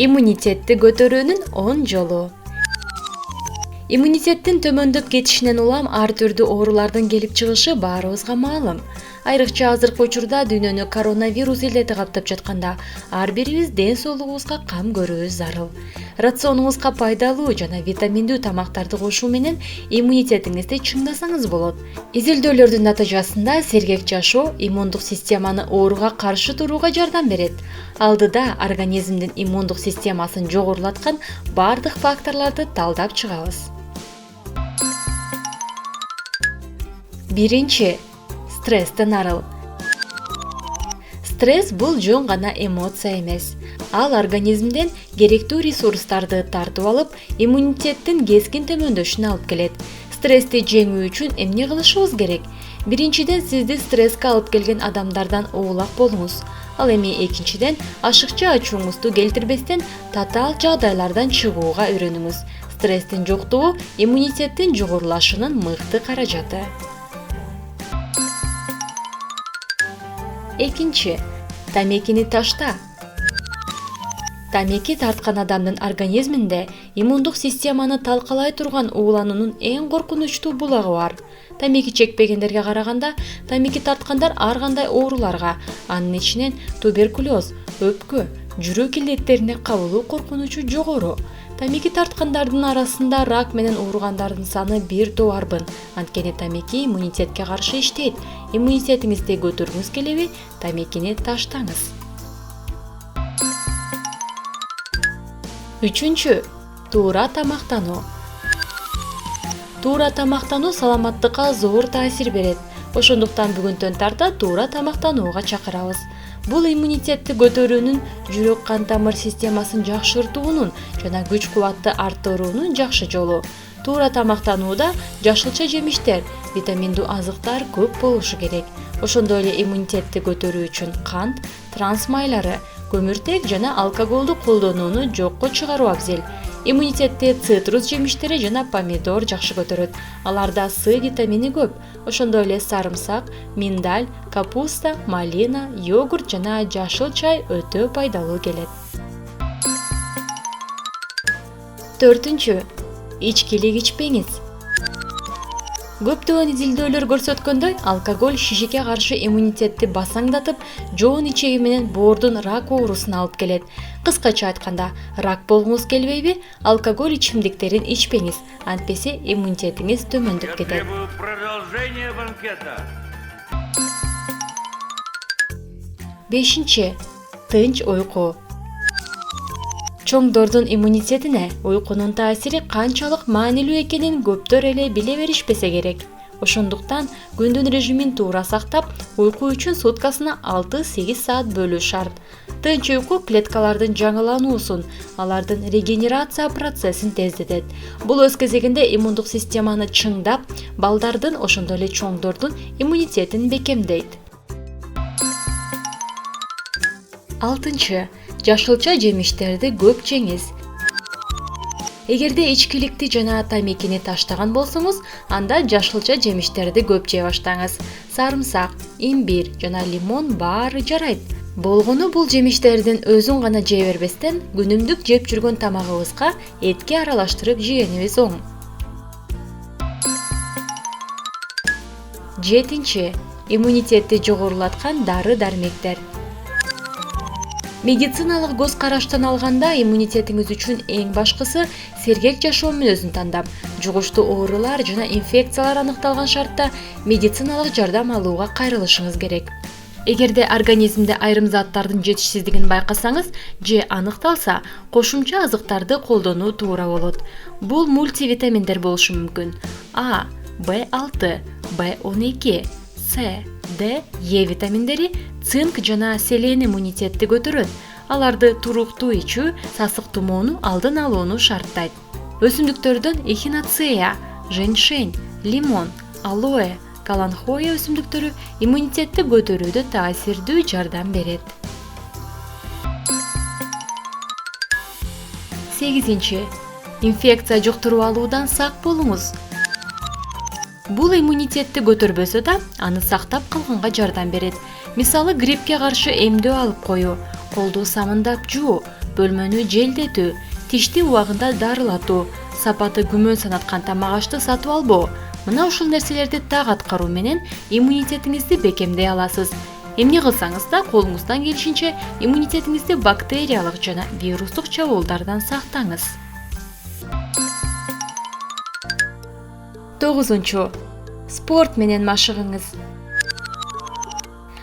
Иммунитетти көтөрүүнүн 10 жолу. Иммунитеттин төмөндөп кетишинен улам ар түрдүү оорулардын келип чыгышы баарыбызга маалым. Айрыкча азыркы учурда дүйнөнү коронавирус илдети каптап жатканда, ар бирибиз ден соолугубузга кам көрүүбүз зарыл. Рационуңузга пайдалуу жана витаминдүү тамактарды кошуу менен иммунитетиңизди чыңдасаңыз болот. Изилдөөлөрдүн натыйжасында сергек жашоо иммундук системаны ооруга каршы турууга жардам берет. Алдыда организмдин иммундук системасын жогорулаткан бардык факторлорду талдап чыгабыз. Биринчи, стресстен арыл. Стресс бул жөн гана эмоция эмес. Ал организмден керектүү ресурстарды тартып алып, иммунитеттин кескин төмөндөшүнө алып келет. Стрессти жеңүү үчүн эмне кылышыбыз керек? Биринчиден, сизди стресске алып келген адамдардан улак болуңуз. Ал эми экинчиден, ашыкча ачууңузду келтирбестен татаал жагдайлардан чыгууга үйрөнүңүз. Стресстин жоктугу иммунитеттин жогорулашынын мыкты каражаты. Экинчи, тамекини ташта. Тамеки тарткан адамдын организминде иммундук системаны талкалай турган уулануунун эң коркунучтуу булагы бар. Тамеки чекпегендерге караганда, тамеки тарткандар ар кандай ооруларга, анын ичинен туберкулез, өпкө, жүрөк илдеттерине кабылуу коркунучу жогору. Тамеки тарткандардын арасында рак менен ооругандардын саны бир топ арбын. Анткени тамеки иммунитетке каршы иштейт. Иммунитетиңизди көтөргүңүз келеби, тамекини таштаңыз. Үчүнчү, туура тамактануу. Туура тамактануу саламаттыкка зор таасир берет. Ошондуктан бүгүнтөн тарта туура тамактанууга чакырабыз. Бул иммунитетти көтөрүүнүн, жүрөк кан тамыр системасын жакшыртуунун жана күч-кубатты арттыруунун жакшы жолу. Туура тамактанууда жашылча жемиштер, витаминдүү азыктар көп болушу керек. Ошондой эле иммунитетти көтөрүү үчүн кант, транс майлары, көмүртек жана алкоголду колдонууну жокко чыгаруу абзел. Иммунитетти цитрус жемиштери жана помидор жакшы көтөрөт. Аларда С витамини көп. Ошондой эле сарымсак, миндаль, капуста, малина, йогурт жана жашыл чай өтө пайдалуу келет. Төртүнчү, ичкилик ичпеңиз. Көптөгөн изилдөөлөр көрсөткөндөй, алкоголь шишикке каршы иммунитетти басаңдатып, жоон ичеги менен боордун рак оорусуна алып келет. Кыскача айтканда, рак болгуңуз келбейби? Алкоголь ичимдиктерин ичпеңиз, антпесе иммунитетиңиз төмөндөп кетет. Бешинчи, тынч уйку. Чоңдордун иммунитетине уйкунун таасири канчалык маанилүү экенин көптөр эле биле беришпесе керек. Ошондуктан күндүн режимин туура сактап, уйку үчүн суткасына 6-8 саат бөлүү шарт. Тынч уйку клеткалардын жаңылануусун, алардын регенерация процессин тездетет. Бул өз кезегинде иммундук системаны чыңдап, балдардын, ошондой эле чоңдордун иммунитетин бекемдейт. Алтынчы, жашылча жемиштерди көп жеңиз. Эгерде ичкиликти жана тамекини таштаган болсоңуз, анда жашылча жемиштерди көп жей баштаңыз. Сарымсак, имбир жана лимон баары жарайт. Болгону бул жемиштердин өзүн гана жей бербестен, күнүмдүк жеп жүргөн тамагыбызга этке аралаштырып жегенибиз оң. Жетинчи, иммунитетти жогорулаткан дары-дармектер. Медициналык көз караштан алганда иммунитетиңиз үчүн эң башкысы сергек жашоо мүнөзүн тандап, жугуштуу оорулар жана инфекциялар аныкталган шартта медициналык жардам алууга кайрылышыңыз керек. Эгерде организмде айрым заттардын жетишсиздигин байкасаңыз же аныкталса, кошумча азыктарды колдонуу туура болот. Бул мультивитаминдер болушу мүмкүн. А, B6, B12, С, Д, Е витаминдери цинк жана селен иммунитетти көтөрөт. Аларды туруктуу ичүү сасык тумоону алдын алууну шарттайт. Өсүмдүктөрдөн эхиноцея, женьшень, лимон, алоэ, каланхоя өсүмдүктөрү иммунитетти көтөрүүдө таасирдүү жардам берет. Сегизинчи, инфекция жуктуруп алуудан сак болуңуз. Бул иммунитетти көтөрбөсө да, аны сактап калганга жардам берет. Мисалы, гриппке каршы эмдөө алып коюу, колду самындап жуу, бөлмөнү желдетүү, тишти убагында дарылатуу, сапаты күмөн санаткан тамак ашты сатып албоо. Мына ушул нерселерди так аткаруу менен иммунитетиңизди бекемдей аласыз. Эмне кылсаңыз да колуңуздан келишинче иммунитетиңизди бактериялык жана вирустук чабуулдардан сактаңыз. 9. Спорт менен машыгыңыз.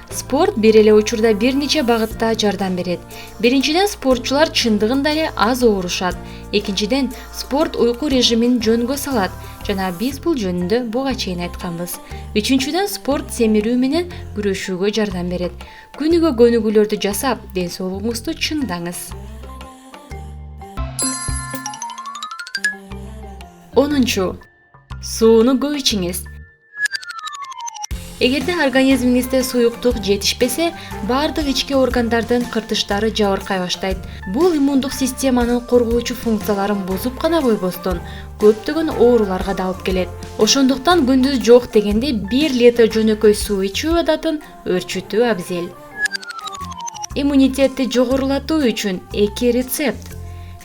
Спорт бир эле учурда бир нече багытта жардам берет. Биринчиден, спортчулар чындыгында эле аз оорушат. Экинчиден, спорт уйку режимин жөнгө салат жана биз бул жөнүндө буга чейин айтканбыз. Үчүнчүдөн, спорт семирүү менен күрөшүүгө жардам берет. Күнүгө көнүгүүлөрдү жасап, ден соолугуңузду чыңдаңыз. 10. Сууну көп ичиңиз. Эгерде организмиңизде суюктук жетишпесе, бардык ички органдардын кыртыштары жабыркай баштайт. Бул иммундук системанын коргоочу функцияларын бузуп гана койбостон, көптөгөн ооруларга да алып келет. Ошондуктан күндүз жок дегенде 1 литр жөнөкөй суу ичүү адатын өрчүтүү абзел. Иммунитетти жогорулатуу үчүн 2 рецепт.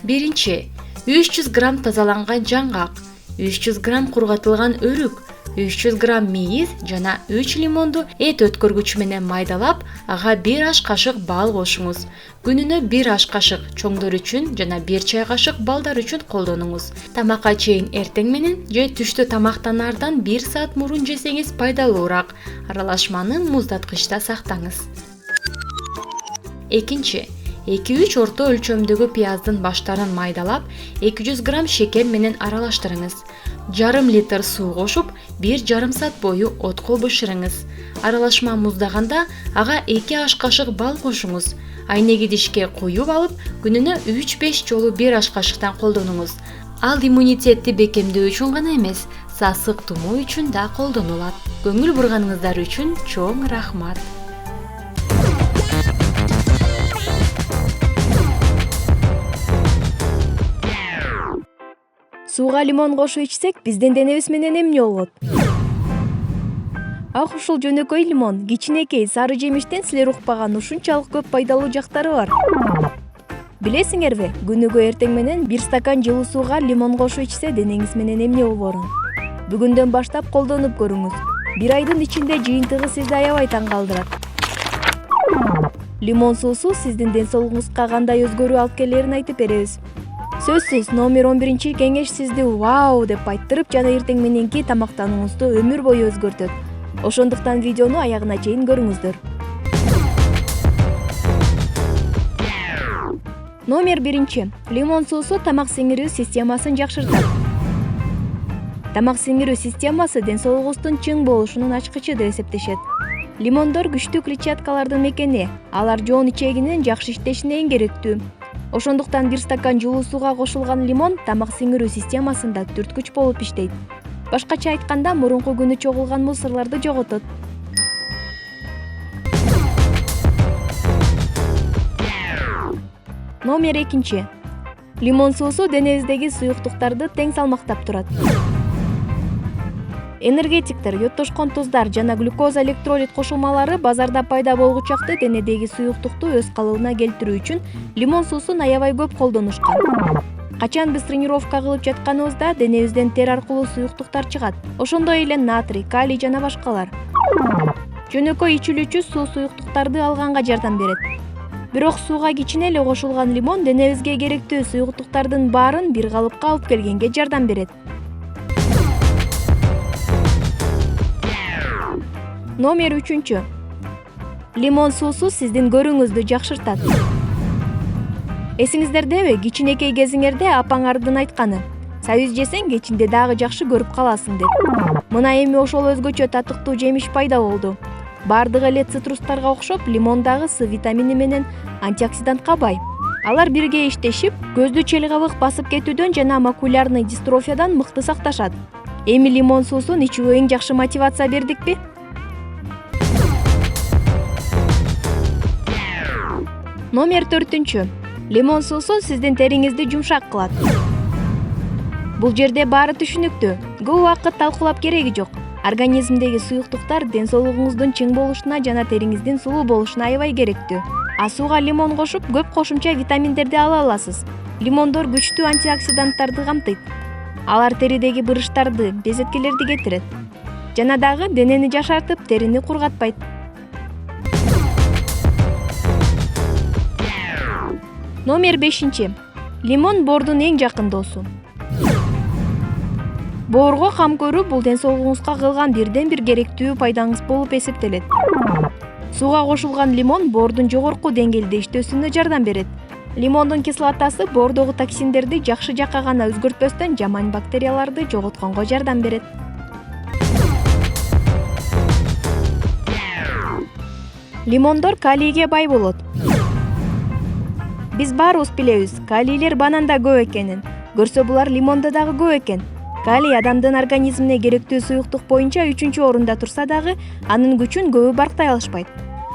Биринчи, 300 грамм тазаланган жаңгак, 300 грамм кургатылган өрүк, 300 грамм мейиз жана 3 лимонду эт өткөргүч менен майдалап, ага 1 аш кашык бал кошуңуз. Күнүнө 1 аш кашык чоңдор үчүн жана 1 чай кашык балдар үчүн колдонуңуз. Тамакка чейин эртең менен же түштө тамактанаардан 1 саат мурун жесеңиз пайдалуураак. Аралашманы муздаткычта сактаңыз. Экинчи, 2-3 орто өлчөмдөгү пияздын баштарын майдалап, 200 грамм шекер менен аралаштырыңыз. Жарым литр суу кошуп, 1,5 саат бою отко бышырыңыз. Аралашма муздаганда ага 2 аш кашык бал кошуңуз. Айнек идишке куюп алып, күнүнө 3-5 жолу 1 аш кашыктан колдонуңуз. Ал иммунитетти бекемдөө үчүн гана эмес, сасык тумоо үчүн да колдонулат. Көңүл бурганыңыздар үчүн чоң рахмат. Сууга лимон кошуп ичсек, биздин денебиз менен эмне болот? Ак ушул жөнөкөй лимон, кичинекей сары жемиштен силер укпаган ушунчалык көп пайдалуу жактары бар. Билесиңерби, күнүгө эртең менен 1 стакан жылуу сууга лимон кошуп ичсе, денеңиз менен эмне болоорун? Бүгүндөн баштап колдонуп көрүңүз. 1 айдын ичинде жыйынтыгы сизди аябай таң калтырат. Лимон суусу сиздин ден соолугуңузга кандай өзгөрүү алып келерин айтып беребиз. Сөзсүз, номер 11 кеңеш сизди вау деп айттырып жана эртең мененки тамактанууңузду өмүр бою өзгөртөт. Ошондуктан видеону аягына чейин көрүңүздөр. Номер 1. Лимон суусу тамак сиңирүү системасын жакшыртат. Тамак сиңирүү системасы ден соолугубуздун чың болушунун ачкычы деп эсептешет. Лимондор күчтүү клетчаткалардын мекени, алар жоон ичегинин жакшы иштешине эң керектүү. Ошондуктан 1 стакан жылуу сууга кошулган лимон тамак сиңирүү системасында түрткүч болуп иштейт. Башкача айтканда, мурунку күнү чогулган мусорлорду жоготот. Номер 2. Лимон суусу денебиздеги суюктуктарды тең салмактап турат. Энергетиктер, йодтошкон туздар жана глюкоза электролит кошулмалары базарда пайда болгучакты денедеги суюктукту өз калыбына келтирүү үчүн лимон суусун аябай көп колдонушкан. Качан биз тренировка кылып жатканыбызда денебизден тер аркылуу суюктуктар чыгат. Ошондой эле натрий, калий жана башкалар. Жөнөкөй ичилүүчү суу суюктуктарды алганга жардам берет. Бирок сууга кичине эле кошулган лимон денебизге керектүү суюктуктардын баарын бир калыпка алып келгенге жардам берет. Номер 3. Лимон суусу сиздин көрүүңүздү жакшыртат. Эсиңиздердеби, кичинекей кезиңерде апаңардын айтканы: "Сабиз жесең, кечинде дагы жакшы көрүп каласың" деп. Мына эми ошол өзгөчө татыктуу жемиш пайда болду. Бардыгы эле цитрустарга окшоп, лимон дагы С витамини менен антиоксидантка бай. Алар бирге иштешип, көздү челгабык басып кетүүдөн жана макулярный дистрофиядан мыкты сакташат. Эми лимон суусун ичүүгө эң жакшы мотивация бердикпи? Номер 4. Лимон суусу сиздин териңизди жумшак кылат. Бул жерде баары түшүнүктүү. Көп убакыт талкуулап кереги жок. Организмдеги суюктуктар ден соолугуңуздун чың болушуна жана териңиздин сулуу болушуна аябай керектүү. Сууга лимон кошуп, көп кошумча витаминдерди ала аласыз. Лимондор күчтүү антиоксиданттарды камтыйт. Алар теридеги бырыштарды, безеткелерди кетирет. Жана дагы денени жашартып, терини кургатпайт. Номер 5. Лимон боордун эң жакын досу. Боорго кам көрүү бул ден соолугуңузга кылган бирден бир керектүү пайдаңыз болуп эсептелет. Сууга кошулган лимон боордун жогорку деңгээлде иштөөсүнө жардам берет. Лимондун кислотасы боордогу токсиндерди жакшы жакка гана өзгөртпөстөн жаман бактерияларды жоготконго жардам берет. Лимондор калийге бай болот. Биз баарыбыз билебиз, калийлер бананда көп экенин. Көрсө булар лимондо дагы көп экен. Калий адамдын организмине керектүү суюктук боюнча 3-орунда турса дагы, анын күчүн көбү барктай алышпайт.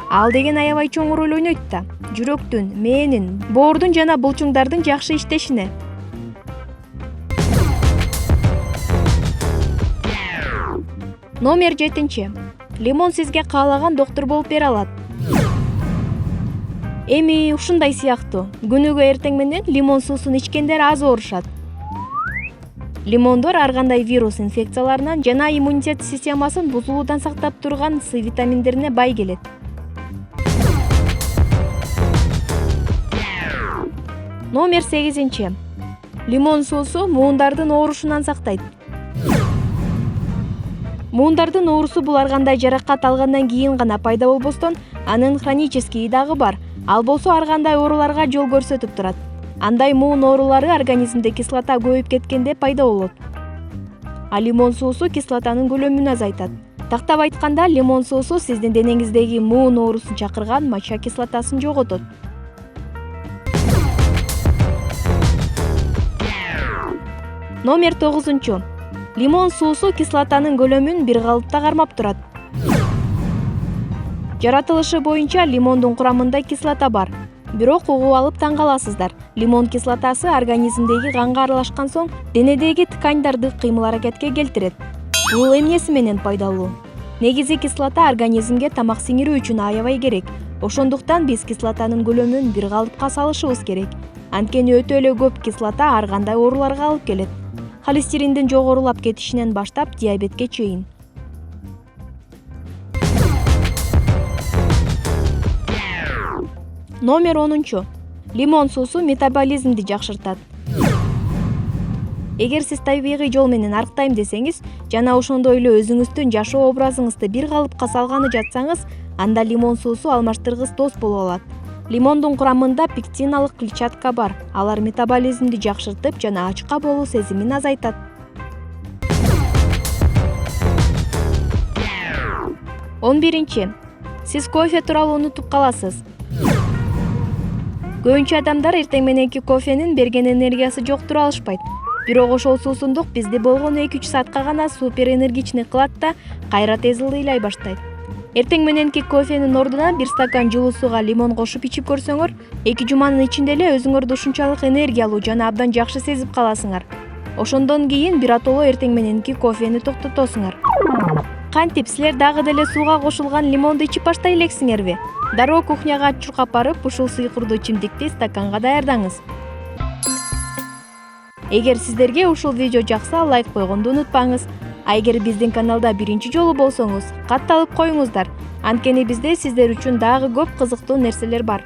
Ал деген аябай чоң роль ойнойт да. Жүрөктүн, мээнин, боордун жана булчуңдардын жакшы иштешине. Номер 7. Лимон сизге каалаган доктур болуп бере алат. Эми ушундай сыяктуу. Күнүгө эртең менен лимон суусун ичкендер аз оорушат. Лимондор ар кандай вирус инфекцияларынан жана иммунитет системасын бузулуудан сактап турган С витаминдерине бай келет. Номер 8. Лимон суусу муундардын оорушунан сактайт. Муундардын оорусу бул ар кандай жаракат алгандан кийин гана пайда болбостон, анын хронический дагы бар. Ал болсо ар кандай ооруларга жол көрсөтүп турат. Андай муун оорулары организмде кислота көбөйүп кеткенде пайда болот. Лимон суусу кислотанын көлөмүн азайтат. Тактап айтканда, лимон суусу сиздин денеңиздеги муун оорусун чакырган моча кислотасын жоготот. Номер 9. Лимон суусу кислотанын көлөмүн бир калыпта кармап турат. Жаратылышы боюнча лимондун курамында кислота бар. Бирок угуп алып таң каласыздар. Лимон кислотасы организмдеги канга аралашкан соң денедеги тканьдарды кыймыл-аракетке келтирет. Бул эмнеси менен пайдалуу? Негизи кислота организмге тамак сиңирүү үчүн аябай керек. Ошондуктан биз кислотанын көлөмүн бир калыпка салышыбыз керек. Анткени өтө эле көп кислота ар кандай ооруларга алып келет. Холестериндин жогорулап кетишинен баштап диабетке чейин. Номер 10. Лимон суусу метаболизмди жакшыртат. Эгер сиз табигый жол менен арыктайм десеңиз жана ошондой эле өзүңүздүн жашоо образыңызды бир калыпка салганы жатсаңыз, анда лимон суусу алмаштыргыс дос боло алат. Лимондун курамында пектиналык клетчатка бар. Алар метаболизмди жакшыртып жана ачка болуу сезимин азайтат. Он биринчи. Сиз кофе тууралуу унутуп каласыз. Көбүнчө адамдар эртең мененки кофенин берген энергиясы жок тура алышпайт. Бирок ошол суусундук бизди болгону 2-3 саатка гана супер энергичный кылат да, кайра тез ылдыйлай баштайт. Эртең мененки кофенин ордуна бир стакан жылуу сууга лимон кошуп ичип көрсөңөр, 2 жуманын ичинде эле өзүңөрдү ушунчалык энергиялуу жана абдан жакшы сезип каласыңар. Ошондон кийин бир атоло эртең мененки кофени токтотосуңар. Кантип силер дагы деле сууга кошулган лимонду ичип баштай элексиңерби? Дароо кухняга чуркап барып, ушул сыйкырдуу ичимдикти стаканга даярдаңыз. Эгер сиздерге ушул видео жакса, лайк койгонду унутпаңыз. Эгер биздин каналда биринчи жолу болсоңуз, катталып коюңуздар. Анткени бизде сиздер үчүн дагы көп кызыктуу нерселер бар.